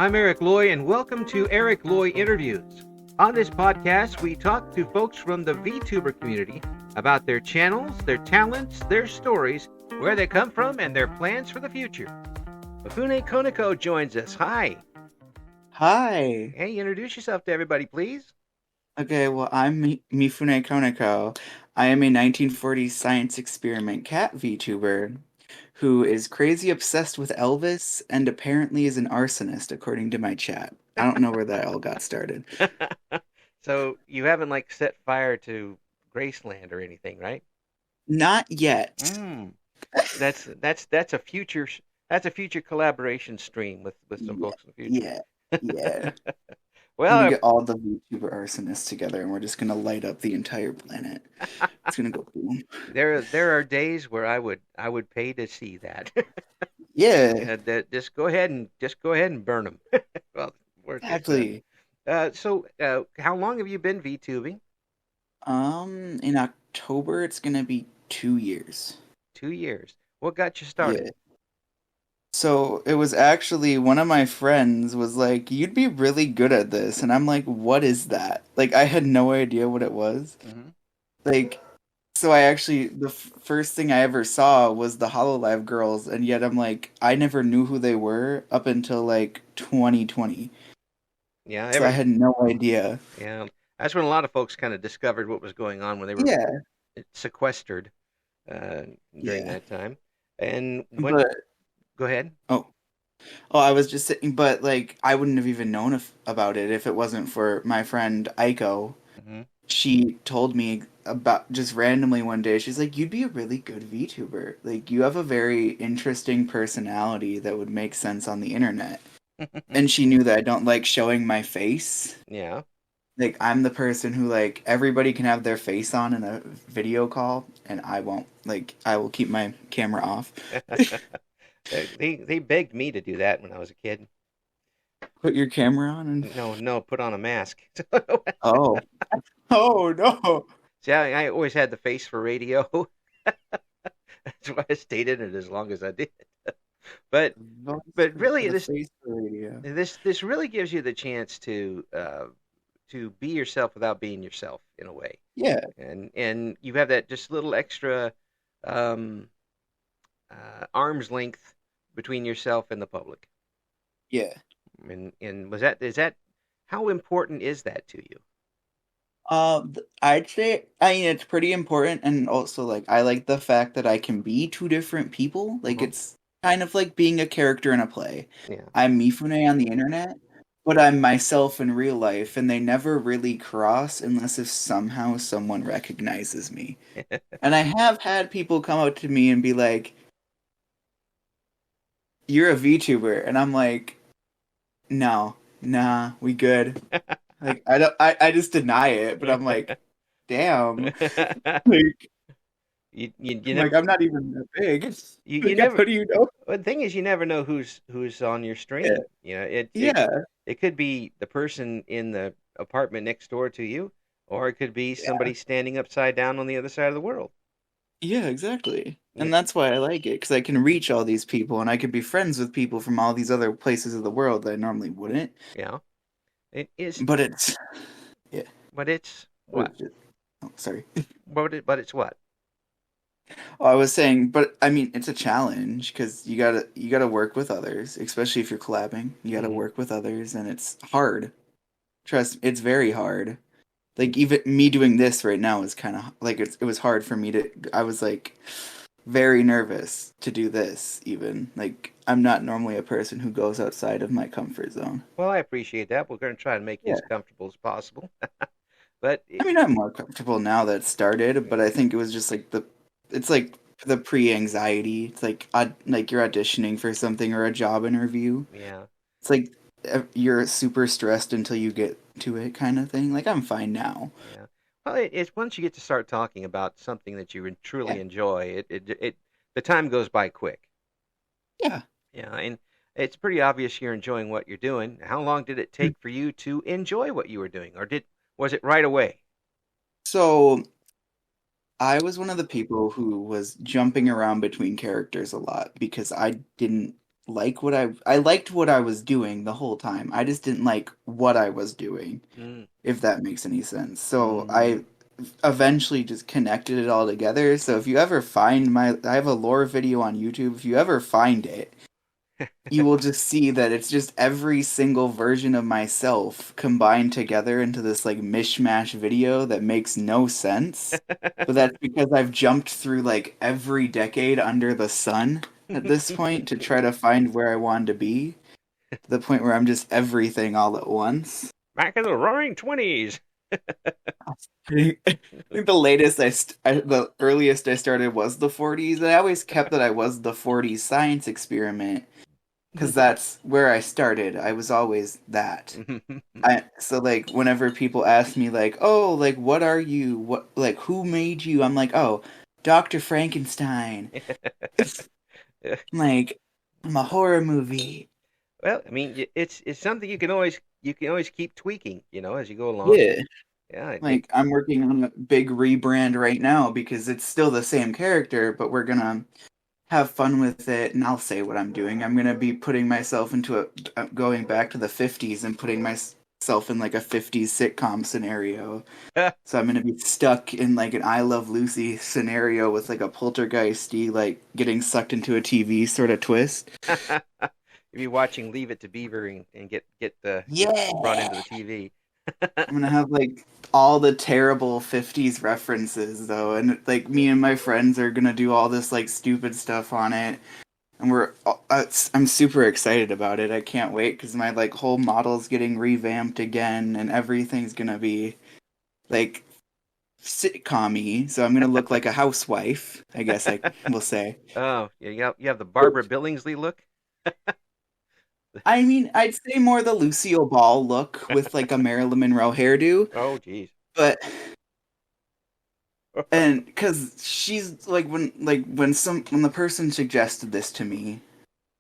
I'm Eric Loy, and welcome to Eric Loy Interviews. On this podcast, we talk to folks from the VTuber community about their channels, their talents, their stories, where they come from, and their plans for the future. Mifune Koneko joins us. Hi. Hi. Hey, introduce yourself to everybody, please. Okay, well, I'm Mifune Koneko. I am a 1940s science experiment cat VTuber who is crazy obsessed with Elvis and apparently is an arsonist, according to my chat. I don't know where that all got started. So you haven't set fire to Graceland or anything, right? Not yet. Mm. That's a future collaboration stream with some Yeah, folks in the future. yeah, yeah. I'm gonna Well, get all the VTuber arsonists together and we're just gonna light up the entire planet. It's gonna go boom. there are days where I would pay to see that. Yeah, Just go ahead and burn them. Well, worst case scenario. exactly. So, how long have you been VTubing? In October it's gonna be 2 years. 2 years. What got you started? Yeah. So it was actually one of my friends was like, "You'd be really good at this." And I'm like, "What is that?" Like I had no idea what it was. Hmm. Like so I actually first thing I ever saw was the Hololive girls and yet I'm like I never knew who they were up until like 2020. Yeah, So I had no idea. yeah. That's when a lot of folks kind of discovered what was going on when they were Yeah, sequestered uh, during yeah. that time. And what? But Go ahead. oh, oh, I was just saying, but like I wouldn't have even known about it if it wasn't for my friend Aiko. Hmm. She told me about just randomly one day, she's like, "You'd be a really good VTuber. Like, you have a very interesting personality that would make sense on the internet." And she knew that I don't like showing my face. Yeah. Like, I'm the person who, like, everybody can have their face on in a video call, and I won't. Like, I will keep my camera off. They begged me to do that when I was a kid. Put your camera on and. No, no, put on a mask. Oh. Oh, no. See, I always had the face for radio. That's why I stayed in it as long as I did. But Voice but for really, the this face for radio. this really gives you the chance to be yourself without being yourself in a way, Yeah, and you have that just little extra um, arm's length between yourself and the public. yeah. And was that is that how important is that to you? I'd say, I mean, it's pretty important, and also, like, I like the fact that I can be two different people. Like, Uh-huh. it's kind of like being a character in a play. Yeah. I'm Mifune on the internet, but I'm myself in real life, and they never really cross unless if somehow someone recognizes me. And I have had people come up to me and be like, "You're a VTuber," and I'm like, "No, nah, we good." Like, I don't, I just deny it, but I'm like, "Damn." Like, You I'm like, never I'm not even that big. you Like, never how do you know? well, the thing is you never know who's on your Yeah, stream. yeah, It could be the person in the apartment next door to you, or it could be yeah, somebody standing upside down on the other side of the world. yeah, exactly. Yeah, And that's why I like it, because I can reach all these people, and I can be friends with people from all these other places of the world that I normally wouldn't. yeah. It is, But it's, yeah. but it's Oh, what? shit. Oh, sorry. But it's what? Oh, I was saying, but I mean, it's a challenge because you gotta work with others, especially if you're collabing. You gotta Hmm. work with others, and it's hard. Trust, it's very hard. Like even me doing this right now is kind of like it was hard for me to. I was like very nervous to do this. Even like I'm not normally a person who goes outside of my comfort zone. Well, I appreciate that. We're going to try to make you Yeah, as comfortable as possible. But I mean I'm more comfortable now that it started, but I think it was just like it's like the pre-anxiety. It's like you're auditioning for something or a job interview. yeah, It's like you're super stressed until you get to it, kind of thing. Like I'm fine now. yeah. Well, it's once you get to start talking about something that you Yeah, truly enjoy, the time goes by quick. yeah. Yeah, and it's pretty obvious you're enjoying what you're doing. How long did it take for you to enjoy what you were doing, or did was it right away? So I was one of the people who was jumping around between characters a lot because I didn't like what I liked what I was doing the whole time. I just didn't like what I was doing, Mm. if that makes any sense. So Mm. I eventually just connected it all together. So if you ever find I have a lore video on YouTube. If you ever find it, you will just see that it's just every single version of myself combined together into this like mishmash video that makes no sense. But that's because I've jumped through like every decade under the sun at this point to try to find where I wanted to be. To the point where I'm just everything all at once. Back in the Roaring Twenties. I think the earliest I started was the 40s. I always kept that I was the 40s science experiment because that's where I started. I was always that. So like whenever people ask me like, "Oh, like what are you? What like who made you?" I'm like, "Oh, Dr. Frankenstein." Like I'm a horror movie. Well, I mean, it's something you can always keep tweaking, as you go along. Yeah. Yeah, Like I'm working on a big rebrand right now because it's still the same character, but we're gonna have fun with it, and I'll say what I'm doing. I'm gonna be putting myself into going back to the 50s and putting myself in like a 50s sitcom scenario. So I'm gonna be stuck in like an I Love Lucy scenario with like a poltergeisty, like getting sucked into a TV sort of twist. you'll be watching Leave It to Beaver and get brought Yeah, into the TV. I'm gonna have like all the terrible 50s references though, and like me and my friends are gonna do all this like stupid stuff on it. And I'm super excited about it. I can't wait because my like whole model's getting revamped again, and everything's gonna be like sitcom-y. So I'm gonna look like a housewife, I guess I will say. Oh, yeah, you have the Barbara Billingsley look. I mean, I'd say more the Lucille Ball look with like a Marilyn Monroe hairdo, Oh, geez. but and because she's like when the person suggested this to me,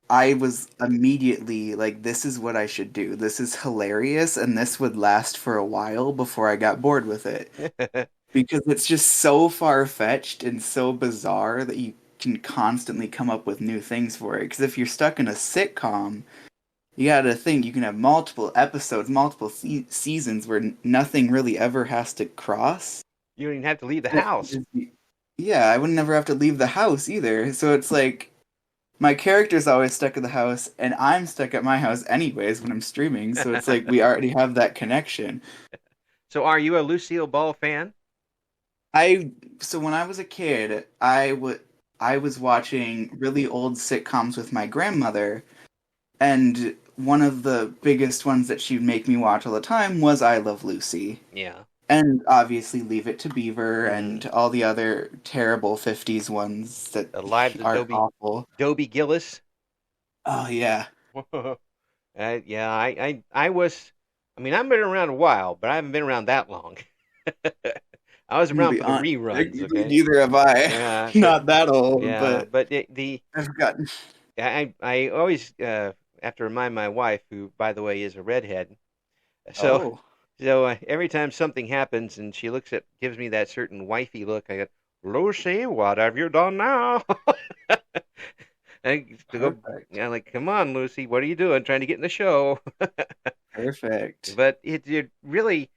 I was immediately like, this is what I should do. This is hilarious, and this would last for a while before I got bored with it. Because it's just so far-fetched and so bizarre that you can constantly come up with new things for it. Because if you're stuck in a sitcom, you gotta think you can have multiple episodes, multiple seasons where nothing really ever has to cross. You don't even have to leave the house. Yeah, I would never have to leave the house either. So it's like my character's always stuck at the house, and I'm stuck at my house anyways when I'm streaming. So it's like we already have that connection. So, are you a Lucille Ball fan? I so when I was a kid, I was watching really old sitcoms with my grandmother, and one of the biggest ones that she'd make me watch all the time was I Love Lucy. Yeah. And obviously Leave It to Beaver and Mm. all the other terrible 50s ones that The Lives of are awful. Dobie Gillis. Oh yeah. Yeah, I was. I mean, I've been around a while, but I haven't been around that long. I was I'm gonna around be for the honest. reruns. Okay. Neither have I. Yeah. Not that old, Yeah, but but the I've forgotten. I always have to remind my wife, who by the way is a redhead. So Oh. every time something happens and she gives me that certain wifey look, I go, Lucy, what have you done now? And to go, Perfect. yeah, like, come on, Lucy, what are you doing? Trying to get in the show. Perfect. But it really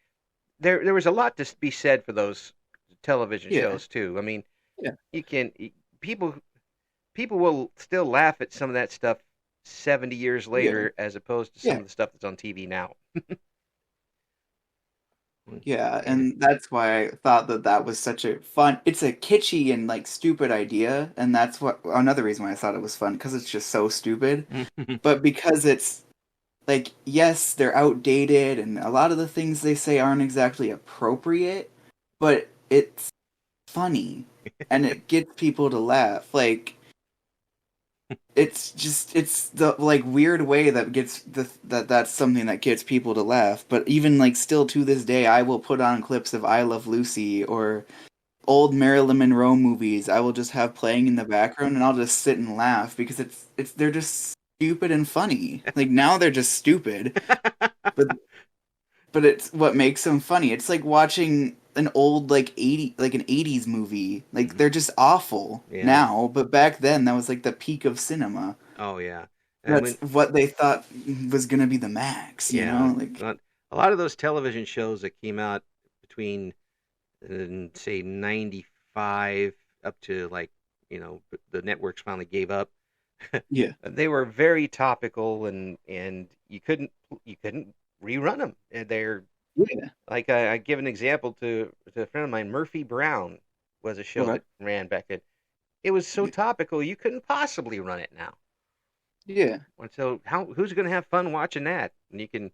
there was a lot to be said for those television Yeah. shows too. I mean, Yeah. you can people people will still laugh at some of that stuff 70 years Yeah. later as opposed to some Yeah. of the stuff that's on TV now. Yeah, Yeah. and that's why I thought that that was such a fun. It's a kitschy and like stupid idea, and that's what another reason why I thought it was fun because it's just so stupid. But because it's like yes, they're outdated and a lot of the things they say aren't exactly appropriate, but it's funny and it gets people to laugh. Like it's the like weird way that that's something that gets people to laugh. But even like still to this day, I will put on clips of I Love Lucy or old Marilyn Monroe movies. I will just have playing in the background, and I'll just sit and laugh because it's they're just stupid and funny. Like now they're just stupid, but it's what makes them funny. It's like watching an old like an 80s movie. Like Mhm. they're just awful Yeah. now, but back then that was like the peak of cinema. Oh yeah. And That's when what they thought was gonna be the max, you yeah, know? Like, a lot of those television shows that came out between say 95 up to like the networks finally gave up. yeah. They were very topical, and you couldn't rerun them. And they're Yeah. like I give an example to a friend of mine. Murphy Brown was a show Okay. that ran back then. It was so Yeah. topical you couldn't possibly run it now. Yeah. And so who's going to have fun watching that? And you can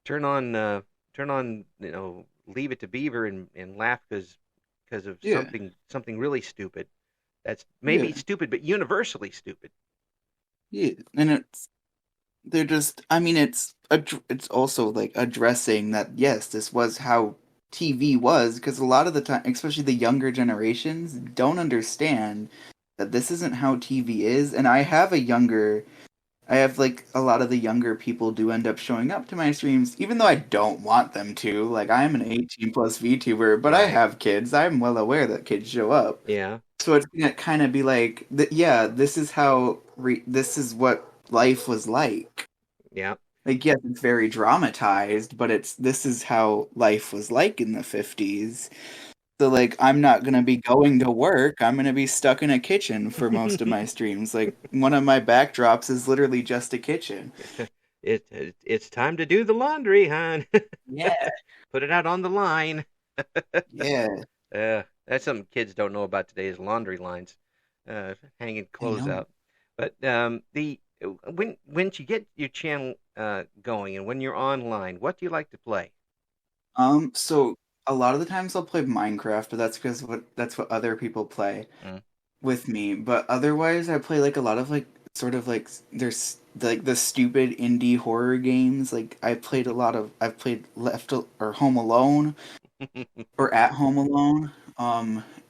turn on Leave It to Beaver and laugh because of Yeah. something really stupid. That's maybe Yeah. stupid, but universally stupid. Yeah. And they're just, I mean, it's also like addressing that, yes, this was how TV was, because a lot of the time, especially the younger generations, don't understand that this isn't how TV is. And I have like a lot of the younger people do end up showing up to my streams, even though I don't want them to. Like, I'm an 18 plus VTuber, but I Right. have kids. I'm well aware that kids show up. Yeah. So it's gonna kind of be like, yeah, this is this is what life was like. Yeah. Like, yes, it's very dramatized, but this is how life was like in the 50s. So, like, I'm not gonna be going to work. I'm gonna be stuck in a kitchen for most of my streams. Like, one of my backdrops is literally just a kitchen. It's time to do the laundry, hon. Yeah, Put it out on the line. yeah, That's something kids don't know about today is laundry lines, hanging I clothes know. out. But the when you get your channel going and when you're online, what do you like to play? So a lot of the times I'll play Minecraft, but that's what other people play Mm. with me. But otherwise, I play like a lot of like sort of like there's like the stupid indie horror games. Like I've played Left or Home Alone or At Home Alone.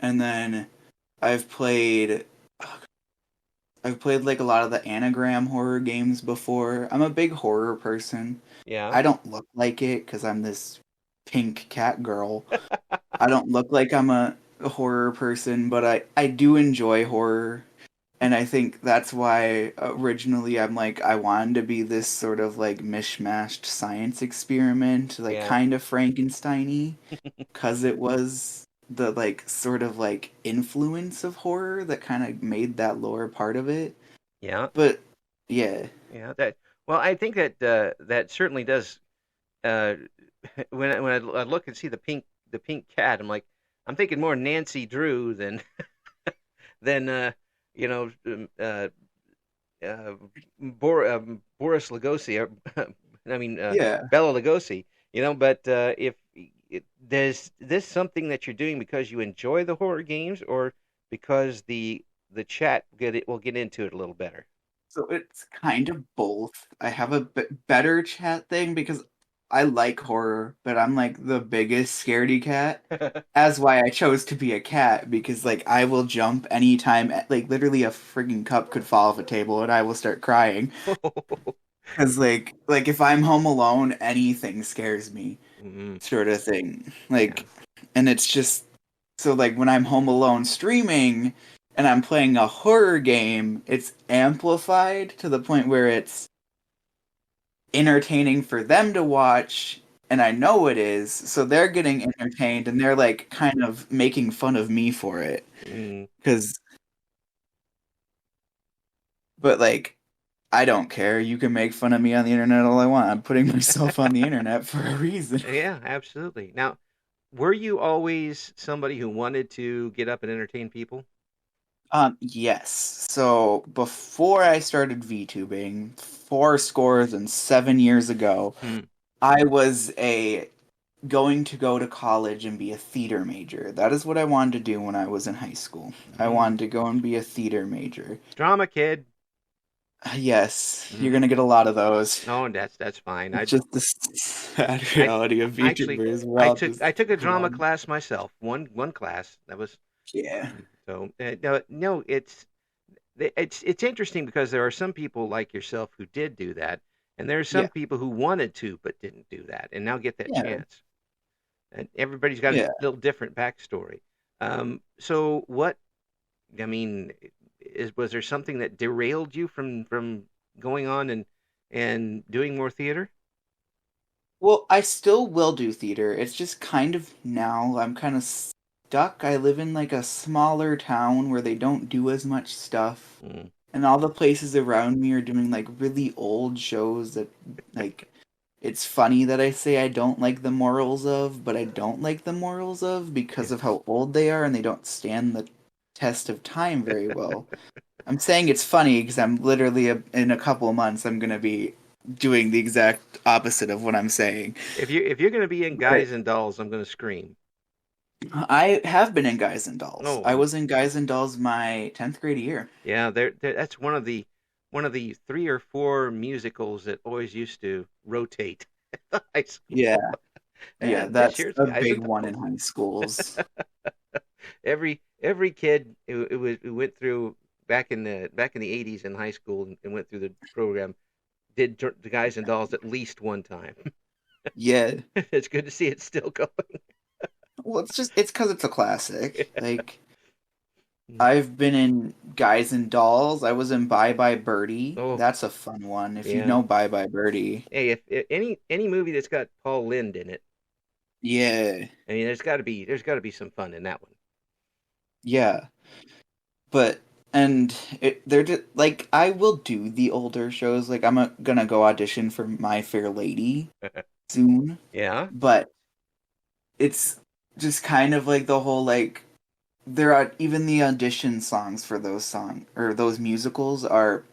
And then I've played I've played like a lot of the anagram horror games before. I'm a big horror person. Yeah. I don't look like it because I'm this pink cat girl. I don't look like I'm a horror person, but I do enjoy horror. And I think that's why originally I'm like, I wanted to be this sort of like mishmashed science experiment, like Yeah. kind of Frankenstein-y, because it was the like sort of like influence of horror that kind of made that lore part of it. Yeah. But yeah, Yeah. Well, I think that that certainly does. Uh, when I look and see the pink cat, I'm thinking more Nancy Drew than you know uh, Boris Lugosi. I mean yeah. Bella Lugosi. But if is this something that you're doing because you enjoy the horror games, or because the chat will get into it a little better? So it's kind of both. I have a bit better chat thing because I like horror, but I'm like the biggest scaredy cat. That's why I chose to be a cat because like I will jump anytime, like literally a frigging cup could fall off a table and I will start crying because like if I'm home alone, anything scares me, Mm, sort of thing. yeah, Like, and it's just so like when I'm home alone streaming and I'm playing a horror game, it's amplified to the point where it's entertaining for them to watch, and I know it is, so they're getting entertained and they're like kind of making fun of me for it. mm, Cause but like I don't care. You can make fun of me on the internet all I want. I'm putting myself on the internet for a reason. yeah, absolutely. Now, were you always somebody who wanted to get up and entertain people? Yes. So before I started VTubing, 7 years ago, Hmm. I was a going to go to college and be a theater major. That is what I wanted to do when I was in high school. I Mm. wanted to go and be a theater major. Drama kid. Yes, you're Mm. gonna get a lot of those. No, that's fine. It's just the sad I reality of actually VTubers. We're I all took just I took a drama drunk. class myself. One class that was Yeah, so no, no, it's interesting because there are some people like yourself who did do that, and there are some yeah, people who wanted to but didn't do that, and now get that yeah, chance. And everybody's got a yeah. little different backstory. So what I mean was there something that derailed you from going on and doing more theater? Well, I still will do theater. It's just kind of now I'm kind of stuck. I live in like a smaller town where they don't do as much stuff. Mm. And all the places around me are doing like really old shows that like it's funny that I say I don't like the morals of, but I don't like the morals of because Yeah. of how old they are and they don't stand the test of time very well. I'm saying it's funny because I'm literally in a couple of months I'm gonna be doing the exact opposite of what I'm saying. If you're going to be in But Guys and Dolls, I'm going to scream. I have been in Guys and Dolls. Oh, I was in Guys and Dolls my 10th grade year. yeah, that's one of the three or four musicals that always used to rotate at the high school. Yeah, yeah, And this that's year's a Guys big and one in Dolls. high schools. Every kid who went through back in the 80s in high school and went through the program did the Guys and Dolls at least one time. Yeah. It's good to see it still going. Well, it's because it's a classic. Like I've been in Guys and Dolls. I was in Bye Bye Birdie. Oh, That's a fun one. If you yeah. know Bye Bye Birdie. Hey, if any movie that's got Paul Lynde in it, Yeah. I mean, there's got to be some fun in that one. Yeah. But they're just like I will do the older shows. Like gonna go audition for My Fair Lady soon, Yeah. but it's just kind of like the whole like there are even the audition songs for those song or those musicals are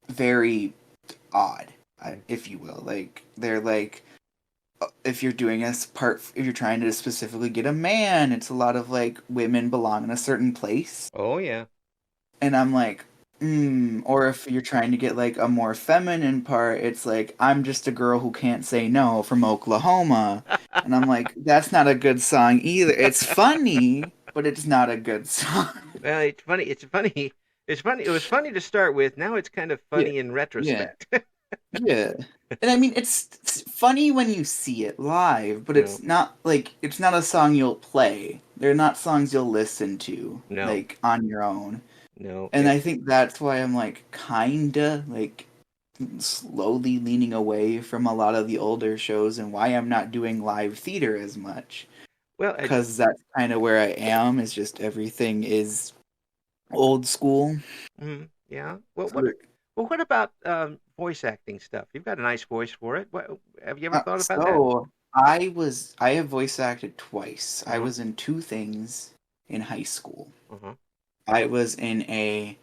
very odd, if you will. Like they're like if you're doing if you're trying to specifically get a man, it's a lot of like women belong in a certain place. Oh yeah. And I'm like, or if you're trying to get like a more feminine part, it's like, I'm just a girl who can't say no from Oklahoma. And I'm like, that's not a good song either. It's funny, but it's not a good song. Well, it's funny. It's funny. It's funny. It was funny to start with. Now it's kind of Yeah, funny in yeah, retrospect. yeah. And I mean, it's funny when you see it live, but No, it's not a song you'll play. They're not songs you'll listen to, no, like, on your own. no. And I think that's why I'm like kinda like slowly leaning away from a lot of the older shows and why I'm not doing live theater as much. Well, Because that's kind of where I am, is just everything is old school. yeah. What about voice acting stuff? You've got a nice voice for it. Have you ever thought about that? So I have voice acted twice. I Uh-huh. was in two things in high school. Uh-huh. I was in a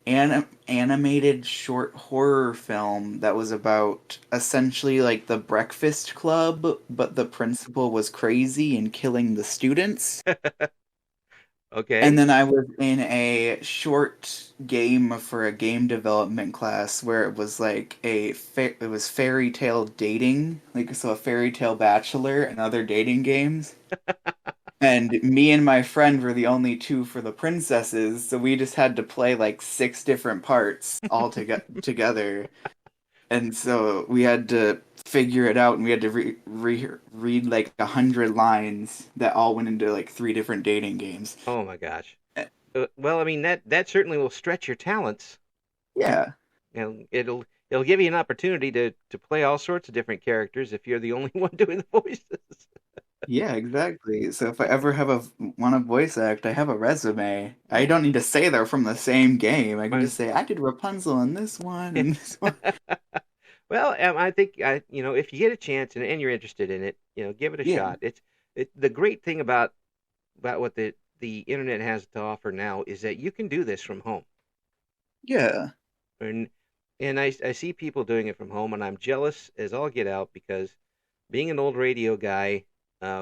animated short horror film that was about essentially like the Breakfast Club, but the principal was crazy and killing the students. And Okay. then I was in a short game for a game development class where it was like it was fairy tale dating, like so a fairy tale bachelor and other dating games. And me and my friend were the only two for the princesses, so we just had to play like six different parts all together. And so we had to figure it out, and we had to read like 100 lines that all went into like three different dating games. Oh my gosh. Uh, Well, I mean that certainly will stretch your talents. Yeah, It'll give you an opportunity to play all sorts of different characters if you're the only one doing the voices. yeah, exactly. So if I ever want to voice act, I have a resume. I Yeah. don't need to say they're from the same game. I can Right. just say I did Rapunzel in this one and this one. Well, I think if you get a chance and you're interested in it, give it a Yeah, shot. The great thing about what the internet has to offer now is that you can do this from home, yeah, and I see people doing it from home, and I'm jealous as all get out because being an old radio guy,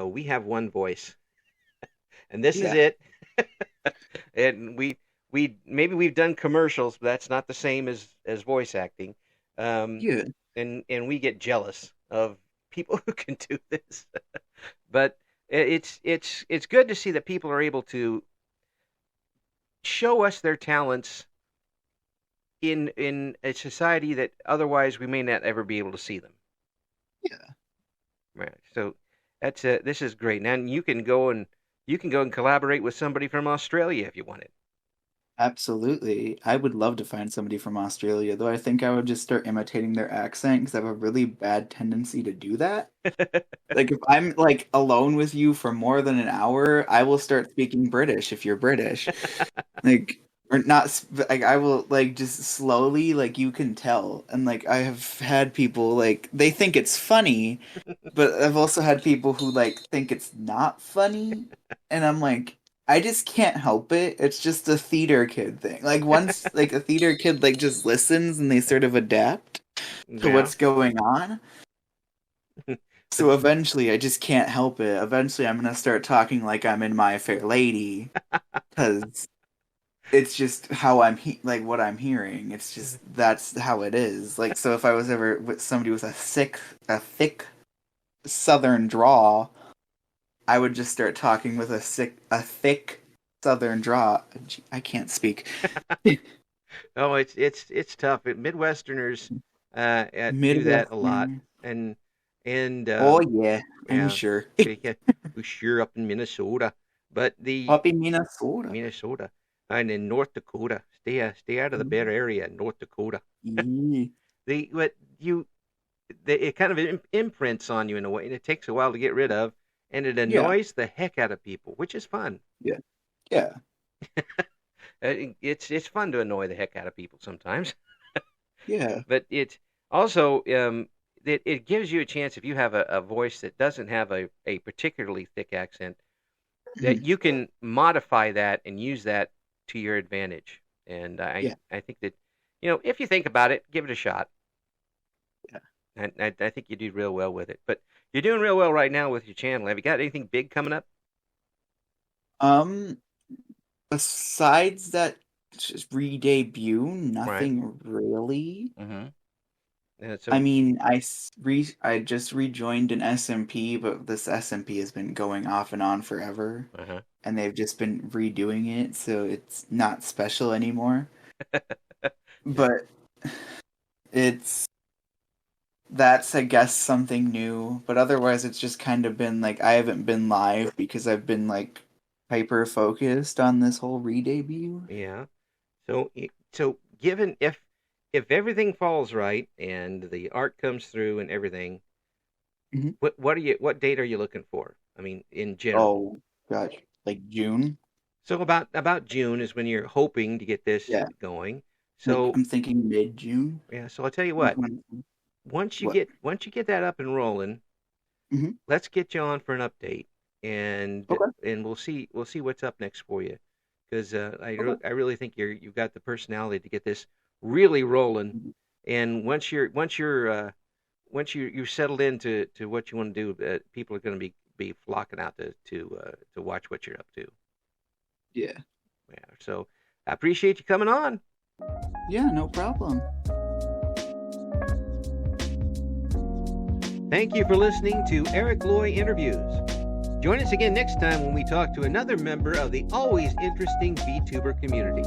we have one voice, and this is yeah, it. And we maybe we've done commercials, but that's not the same as voice acting. Um, yeah. and we get jealous of people who can do this. But it's good to see that people are able to show us their talents in a society that otherwise we may not ever be able to see them. Yeah. Right. So this is great. Now you can go and collaborate with somebody from Australia if you want it. Absolutely. I would love to find somebody from Australia, though I think I would just start imitating their accent because I have a really bad tendency to do that. Like if I'm like alone with you for more than an hour, I will start speaking British if you're British. Like or not like I will like just slowly like you can tell. And like I have had people like they think it's funny, but I've also had people who like think it's not funny and I'm like I just can't help it. It's just a theater kid thing. Like once like a theater kid like just listens and they sort of adapt to Yeah. what's going on. So eventually, I just can't help it. Eventually, I'm gonna start talking like I'm in My Fair Lady, because it's just how like what I'm hearing. It's just that's how it is. Like, so if I was ever with somebody with a thick Southern drawl, I would just start talking with a thick Southern drawl. I can't speak. Oh, it's tough. Midwesterners do that a lot, Midwestern. and Oh yeah, I'm yeah, sure. yeah, we sure up in Minnesota, but the Up in Minnesota. Minnesota and in North Dakota, stay out of the Bear area, North Dakota. Yeah. What you it kind of imprints on you in a way, and it takes a while to get rid of, and it Yeah. annoys the heck out of people, which is fun. Yeah. Yeah. It's fun to annoy the heck out of people sometimes. Yeah. But it also it gives you a chance if you have a voice that doesn't have a particularly thick accent that you can modify that and use that to your advantage. And Yeah. I think that if you think about it, give it a shot. Yeah. And I think you do real well with it. But you're doing real well right now with your channel. Have you got anything big coming up? Um, besides that just re-debut, Right. nothing really. Mm-hmm. Yeah, I so mean, I just rejoined an SMP, but this SMP has been going off and on forever, uh-huh. and they've just been redoing it, so it's not special anymore. But it's that's I guess something new, but otherwise it's just kind of been like I haven't been live because I've been like hyper focused on this whole re-debut. Yeah. So given if everything falls right and the art comes through and everything, Mhm. what date are you looking for? I mean, in general. Oh gosh, like June? So about June is when you're hoping to get this Yeah, going. like So I'm thinking mid-June. yeah, so I'll tell you Like what. when what? Once you get that up and rolling, Hmm. let's get you on for an update, and Okay. we'll see what's up next for you, because Okay. I really think you've got the personality to get this really rolling. And once you're settled into what you want to do, people are going to be flocking out to watch what you're up to. Yeah. Yeah. So I appreciate you coming on. Yeah, no problem. Thank you for listening to Eric Loy Interviews. Join us again next time when we talk to another member of the always interesting VTuber community.